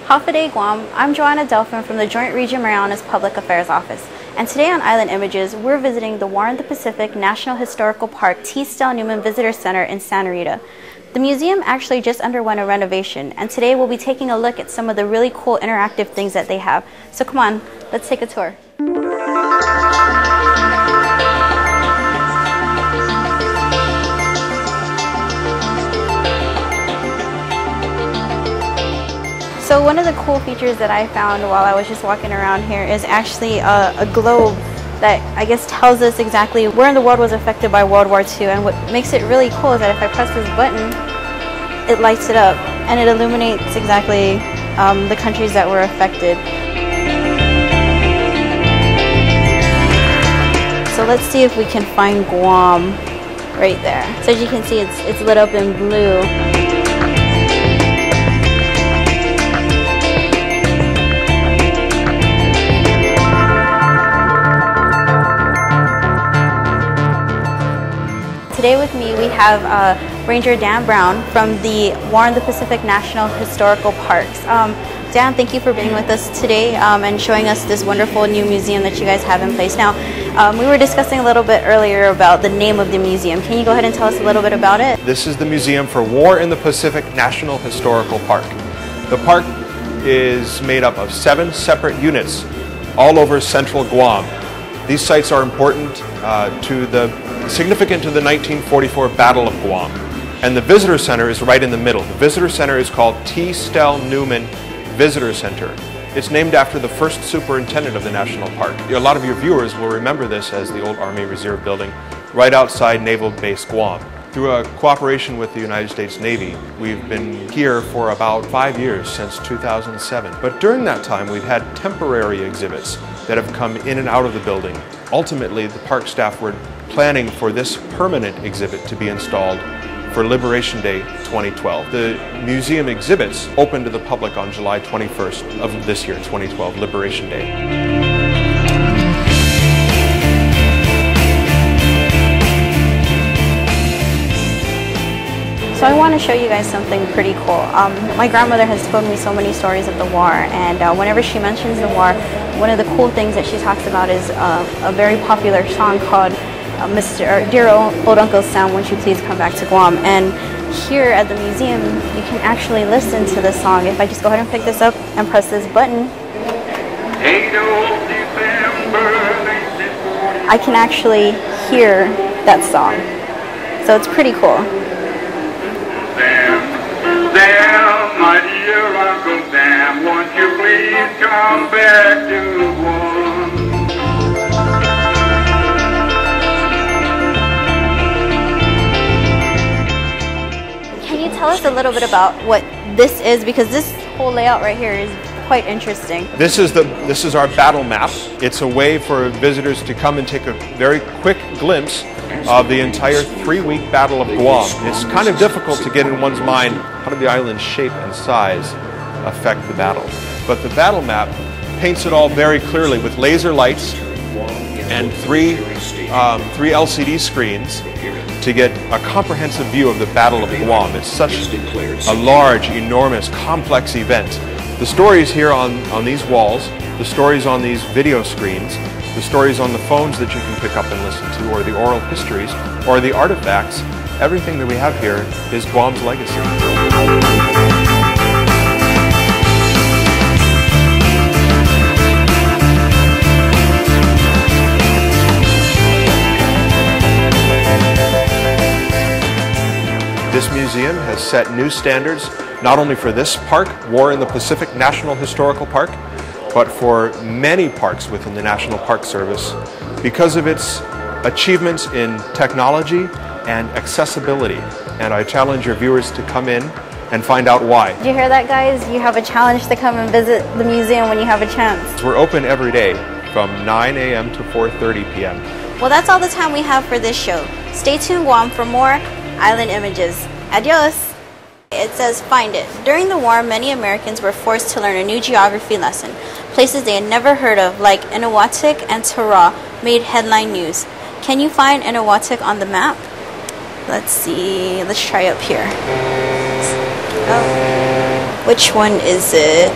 Hafa Guam, I'm Joanna Delphin from the Joint Region Marianas Public Affairs Office, and today on Island Images, we're visiting the War in the Pacific National Historical Park Stell Newman Visitor Center in Santa Rita. The museum actually just underwent a renovation, and today we'll be taking a look at some of the really cool interactive things that they have. So come on, let's take a tour. So one of the cool features that I found while I was just walking around here is actually a globe that I guess tells us exactly where in the world was affected by World War II. And what makes it really cool is that if I press this button, it lights it up and it illuminates exactly the countries that were affected. So let's see if we can find Guam right there. So as you can see, it's lit up in blue. Today with me we have Ranger Dan Brown from the War in the Pacific National Historical Parks. Dan, thank you for being with us today and showing us this wonderful new museum that you guys have in place. Now, we were discussing a little bit earlier about the name of the museum. Can you go ahead and tell us a little bit about it? This is the Museum for War in the Pacific National Historical Park. The park is made up of 7 separate units all over central Guam. These sites are important significant to the 1944 Battle of Guam. And the Visitor Center is right in the middle. The Visitor Center is called Stell Newman Visitor Center. It's named after the first superintendent of the national park. A lot of your viewers will remember this as the old Army Reserve building right outside Naval Base Guam. Through a cooperation with the United States Navy, we've been here for about 5 years, since 2007. But during that time, we've had temporary exhibits that have come in and out of the building. Ultimately, the park staff were planning for this permanent exhibit to be installed for Liberation Day 2012. The museum exhibits opened to the public on July 21st of this year, 2012, Liberation Day. So I want to show you guys something pretty cool. My grandmother has told me so many stories of the war, and whenever she mentions the war, one of the cool things that she talks about is a very popular song called Dear Old Uncle Sam, Won't You Please Come Back to Guam. And here at the museum, you can actually listen to the song. If I just go ahead and pick this up and press this button, I can actually hear that song. So it's pretty cool. Sam, my dear Uncle Sam, won't you please come back to Guam? Can you tell us a little bit about what this is? Because this whole layout right here is quite interesting. This is our battle map. It's a way for visitors to come and take a very quick glimpse of the entire 3-week Battle of Guam. It's kind of difficult to get in one's mind how did the island's shape and size affect the battle. But the battle map paints it all very clearly with laser lights and three LCD screens to get a comprehensive view of the Battle of Guam. It's such a large, enormous, complex event. The stories here on these walls, the stories on these video screens, the stories on the phones that you can pick up and listen to, or the oral histories, or the artifacts, everything that we have here is Guam's legacy. This museum has set new standards not only for this park, War in the Pacific National Historical Park, but for many parks within the National Park Service because of its achievements in technology and accessibility. And I challenge your viewers to come in and find out why. Did you hear that, guys? You have a challenge to come and visit the museum when you have a chance. We're open every day from 9 a.m. to 4:30 p.m. Well, that's all the time we have for this show. Stay tuned, Guam, for more Island Images. Adios! It says, find it. During the war, many Americans were forced to learn a new geography lesson. Places they had never heard of, like Eniwetok and Tara, made headline news. Can you find Eniwetok on the map? Let's see. Let's try up here. Oh. Which one is it?